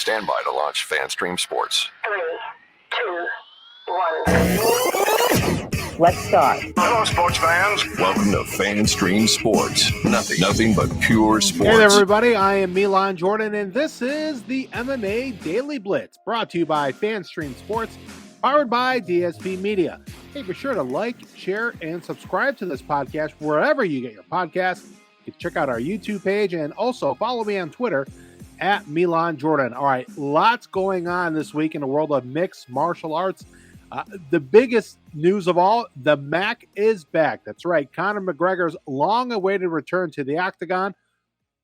Stand by to launch FanStream Sports. 3, 2, 1. Let's start. Hello, sports fans. Welcome to FanStream Sports. Nothing but pure sports. Hey there, everybody. I am Milan Jordan, and this is the MMA Daily Blitz, brought to you by FanStream Sports, powered by DSP Media. Hey, be sure to like, share, and subscribe to this podcast wherever you get your podcasts. You can check out our YouTube page and also follow me on Twitter at Milan Jordan. All right, lots going on this week in the world of mixed martial arts. The biggest news of all, the MAC is back. That's right, Conor McGregor's long-awaited return to the octagon.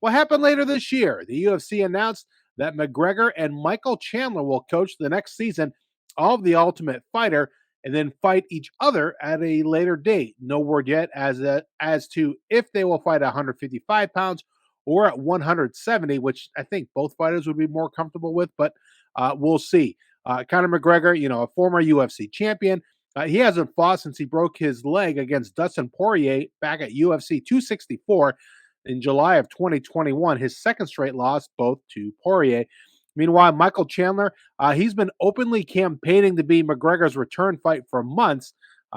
What happened later this year? The UFC announced that McGregor and Michael Chandler will coach the next season of The Ultimate Fighter and then fight each other at a later date. No word yet as to if they will fight at 155 pounds or at 170, which I think both fighters would be more comfortable with, but we'll see. Conor McGregor, a former UFC champion, he hasn't fought since he broke his leg against Dustin Poirier back at UFC 264 in July of 2021, his second straight loss, both to Poirier. Meanwhile, Michael Chandler, he's been openly campaigning to be McGregor's return fight for months.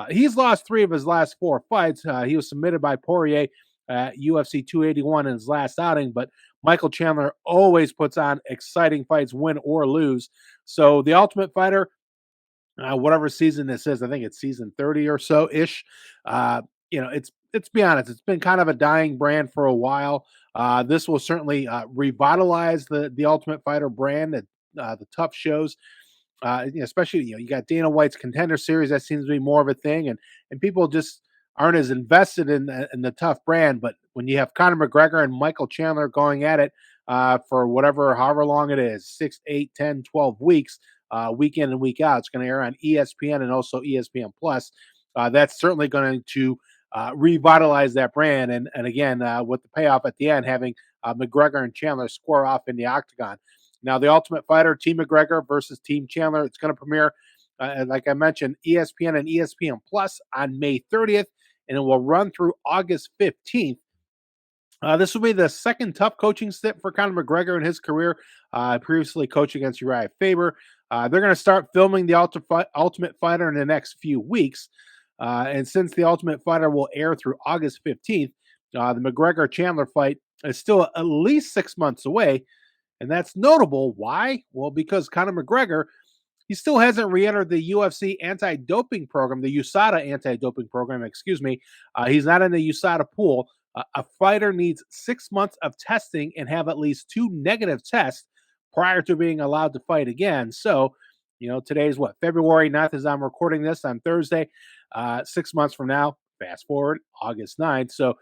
He's lost 3 of his last 4 fights. He was submitted by Poirier at UFC 281 in his last outing, but Michael Chandler always puts on exciting fights, win or lose. So the Ultimate Fighter, whatever season this is, I think it's season 30 or so-ish. Let's be honest, it's been kind of a dying brand for a while. This will certainly revitalize the Ultimate Fighter brand at the tough shows. Especially, you got Dana White's Contender Series. That seems to be more of a thing, and people just aren't as invested in the tough brand. But when you have Conor McGregor and Michael Chandler going at it for however long it is, 6, 8, 10, 12 weeks, week in and week out, it's going to air on ESPN and also ESPN Plus. That's certainly going to revitalize that brand. And again, with the payoff at the end, having McGregor and Chandler square off in the octagon. Now, the Ultimate Fighter, Team McGregor versus Team Chandler, it's going to premiere, like I mentioned, ESPN and ESPN Plus on May 30th, and it will run through August 15th. This will be the second tough coaching stint for Conor McGregor in his career, previously coached against Uriah Faber. They're going to start filming the Ultimate Fighter in the next few weeks. And since the Ultimate Fighter will air through August 15th, the McGregor-Chandler fight is still at least 6 months away. And that's notable. Why? Well, because Conor McGregor, he still hasn't re-entered the UFC anti-doping program, the USADA anti-doping program, excuse me. He's not in the USADA pool. A fighter needs 6 months of testing and have at least 2 negative tests prior to being allowed to fight again. So, today's February 9th as I'm recording this on Thursday. 6 months from now, fast forward, August 9th. So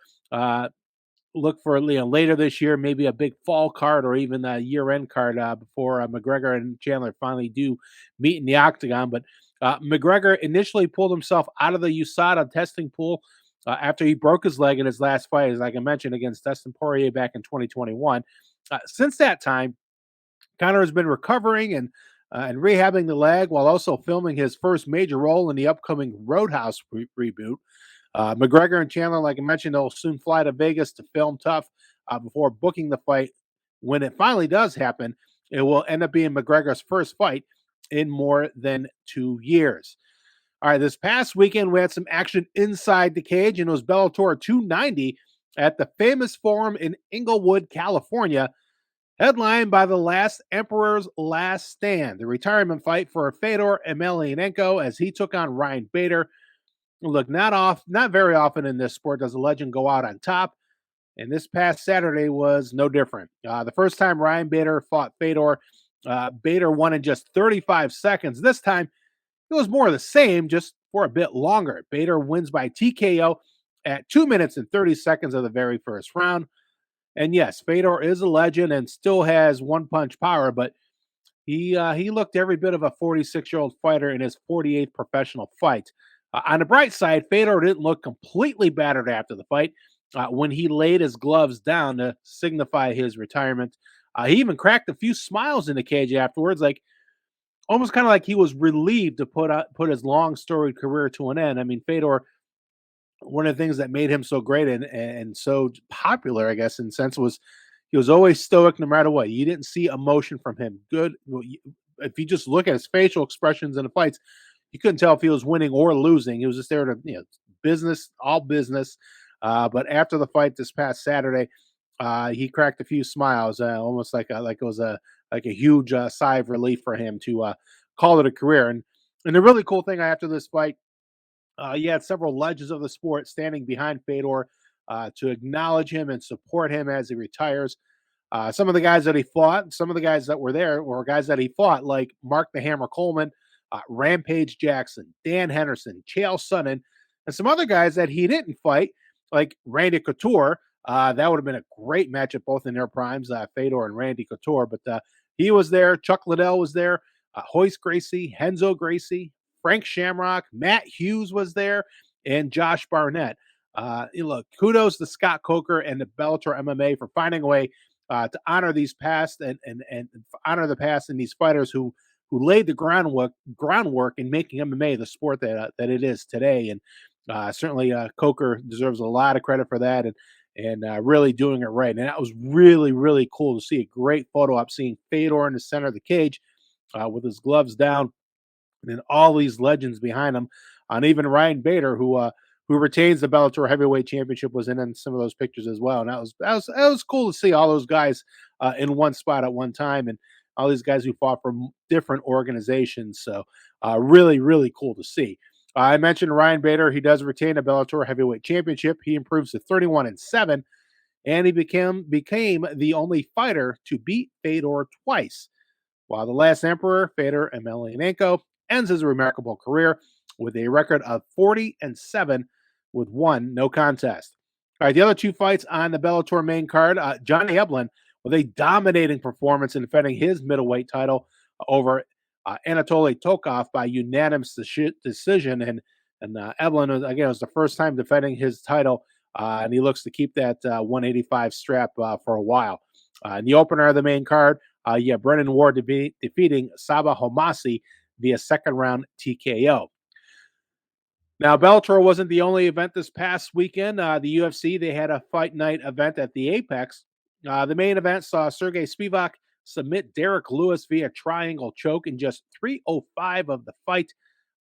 look for later this year, maybe a big fall card or even a year-end card before McGregor and Chandler finally do meet in the octagon. But McGregor initially pulled himself out of the USADA testing pool after he broke his leg in his last fight, as like I mentioned, against Dustin Poirier back in 2021. Since that time, Conor has been recovering and rehabbing the leg while also filming his first major role in the upcoming Roadhouse reboot. McGregor and Chandler, like I mentioned, they'll soon fly to Vegas to film tough before booking the fight. When it finally does happen, it will end up being McGregor's first fight in more than 2 years. All right, this past weekend, we had some action inside the cage, and it was Bellator 290 at the famous Forum in Inglewood, California, headlined by the Last Emperor's Last Stand, the retirement fight for Fedor Emelianenko as he took on Ryan Bader. Look, not very often in this sport does a legend go out on top, and this past Saturday was no different. The first time Ryan Bader fought Fedor, Bader won in just 35 seconds. This time, it was more of the same, just for a bit longer. Bader wins by TKO at 2 minutes and 30 seconds of the very first round. And yes, Fedor is a legend and still has one-punch power, but he looked every bit of a 46-year-old fighter in his 48th professional fight. On the bright side, Fedor didn't look completely battered after the fight when he laid his gloves down to signify his retirement. He even cracked a few smiles in the cage afterwards, almost kind of like he was relieved to put his long storied career to an end. I mean, Fedor, one of the things that made him so great and so popular, I guess, in a sense, was He was always stoic no matter what. You didn't see emotion from him. Good. If you just look at his facial expressions in the fights, you couldn't tell if he was winning or losing. He was just there to, business, all business. But after the fight this past Saturday, he cracked a few smiles, almost like it was a huge sigh of relief for him to call it a career. And the really cool thing after this fight, you had several legends of the sport standing behind Fedor to acknowledge him and support him as he retires. Some of the guys that he fought, some of the guys that were there were guys that he fought, like Mark the Hammer Coleman, Rampage Jackson, Dan Henderson, Chael Sonnen, and some other guys that he didn't fight, like Randy Couture. That would have been a great matchup, both in their primes, Fedor and Randy Couture. But he was there. Chuck Liddell was there. Hoist Gracie, Henzo Gracie, Frank Shamrock, Matt Hughes was there, and Josh Barnett. Look, kudos to Scott Coker and the Bellator MMA for finding a way to honor these past and honor the past and these fighters who laid the groundwork in making MMA the sport that it is today. And certainly Coker deserves a lot of credit for that and really doing it right. And that was really, really cool to see. A great photo op seeing Fedor in the center of the cage with his gloves down, and then all these legends behind him, and even Ryan Bader, who retains the Bellator Heavyweight Championship, was in some of those pictures as well. And that was cool to see all those guys in one spot at one time, and all these guys who fought for different organizations. So really, really cool to see. I mentioned Ryan Bader. He does retain a Bellator Heavyweight Championship. He improves to 31-7, and he became the only fighter to beat Fedor twice. While the last emperor, Fedor Emelianenko, ends his remarkable career with a record of 40-7 with one no contest. All right, the other two fights on the Bellator main card, Johnny Eblen with a dominating performance in defending his middleweight title over Anatoly Tokov by unanimous decision. And Eblen, again, was the first time defending his title, and he looks to keep that 185 strap for a while. In the opener of the main card, Brennan Ward defeating Saba Homasi via second round TKO. Now, Bellator wasn't the only event this past weekend. The UFC, they had a fight night event at the Apex. The main event saw Sergey Spivak submit Derek Lewis via triangle choke in just 3:05 of the fight.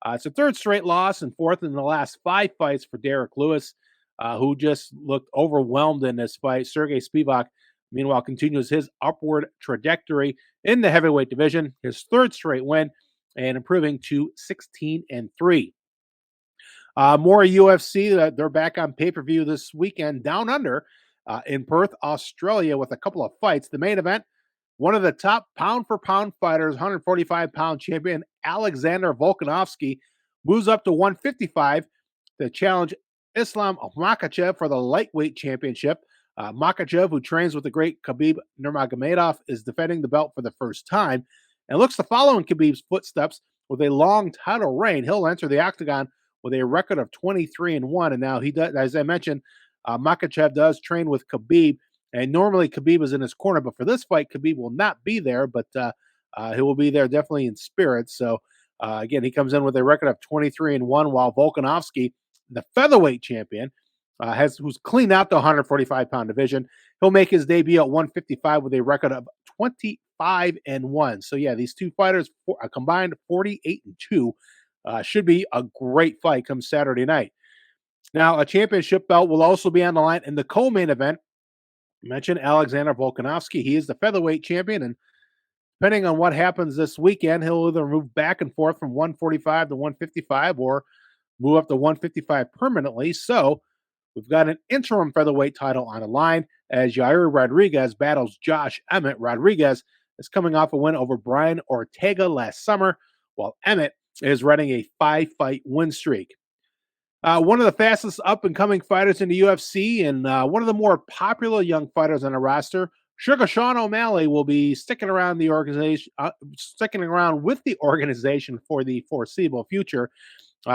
It's a third straight loss and fourth in the last 5 fights for Derek Lewis, who just looked overwhelmed in this fight. Sergey Spivak, meanwhile, continues his upward trajectory in the heavyweight division, his third straight win, and improving to 16-3. More UFC. They're back on pay-per-view this weekend down under in Perth, Australia, with a couple of fights. The main event, one of the top pound-for-pound fighters, 145-pound champion Alexander Volkanovski, moves up to 155 to challenge Islam Makhachev for the lightweight championship. Makhachev, who trains with the great Khabib Nurmagomedov, is defending the belt for the first time and looks to follow in Khabib's footsteps with a long title reign. He'll enter the octagon with a record of 23-1. And now he does, as I mentioned, Makhachev does train with Khabib, and normally Khabib is in his corner, but for this fight, Khabib will not be there, but he will be there definitely in spirit. So again, he comes in with a record of 23-1, while Volkanovski, the featherweight champion, who's cleaned out the 145-pound division. He'll make his debut at 155 with a record of 25-1. So yeah, these two fighters are combined 48-2. Should be a great fight come Saturday night. Now, a championship belt will also be on the line in the co-main event. I mentioned Alexander Volkanovski. He is the featherweight champion, and depending on what happens this weekend, he'll either move back and forth from 145 to 155 or move up to 155 permanently. So we've got an interim featherweight title on the line as Yair Rodriguez battles Josh Emmett. Rodriguez is coming off a win over Brian Ortega last summer, while Emmett is running a 5-fight win streak. One of the fastest up-and-coming fighters in the UFC and one of the more popular young fighters on the roster, Sugar Sean O'Malley, will be sticking around with the organization for the foreseeable future.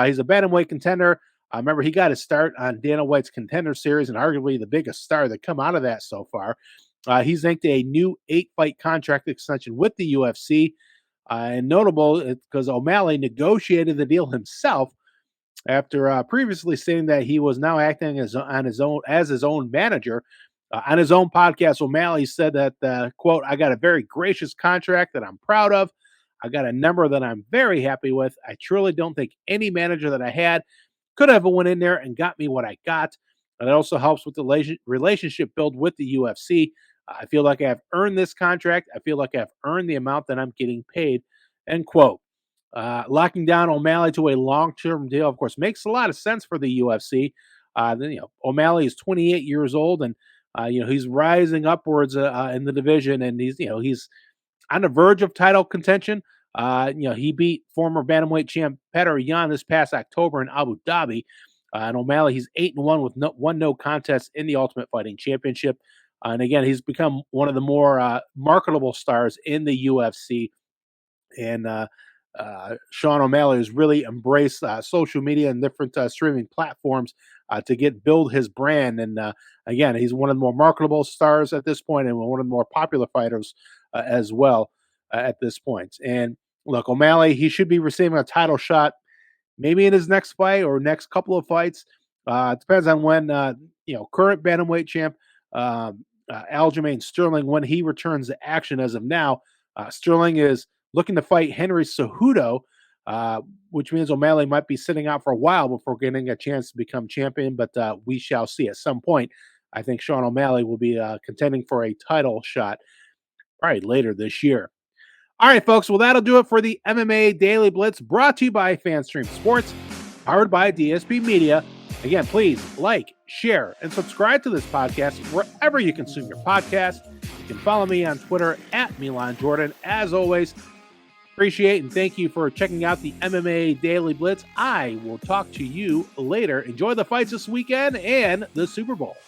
He's a bantamweight contender. Remember, he got his start on Dana White's Contender Series, and arguably the biggest star that come out of that so far. He's inked a new 8-fight contract extension with the UFC. And notable because O'Malley negotiated the deal himself after previously stating that he was now acting as his own manager. On his own podcast, O'Malley said that, quote, I got a very gracious contract that I'm proud of. I got a number that I'm very happy with. I truly don't think any manager that I had could have went in there and got me what I got. And it also helps with the relationship build with the UFC. I feel like I've earned this contract. I feel like I've earned the amount that I'm getting paid, end quote. Locking down O'Malley to a long-term deal, of course, makes a lot of sense for the UFC. O'Malley is 28 years old, and he's rising upwards in the division, and he's on the verge of title contention. He beat former bantamweight champ Petr Yan this past October in Abu Dhabi. And O'Malley, he's 8-1 with one no contest in the Ultimate Fighting Championship. And again, he's become one of the more marketable stars in the UFC. And Sean O'Malley has really embraced social media and different streaming platforms to build his brand. And again, he's one of the more marketable stars at this point, and one of the more popular fighters as well at this point. And look, O'Malley, he should be receiving a title shot maybe in his next fight or next couple of fights. It depends on when current bantamweight champ Aljamain Sterling, when he returns to action. As of now, Sterling is looking to fight Henry Cejudo, which means O'Malley might be sitting out for a while before getting a chance to become champion, but we shall see at some point. I think Sean O'Malley will be contending for a title shot probably later this year. All right, folks. Well, that'll do it for the MMA Daily Blitz, brought to you by FanStream Sports, powered by DSP Media. Again, please like, share, and subscribe to this podcast wherever you consume your podcast. You can follow me on Twitter at Milan Jordan. As always, appreciate and thank you for checking out the MMA Daily Blitz. I will talk to you later. Enjoy the fights this weekend and the Super Bowl.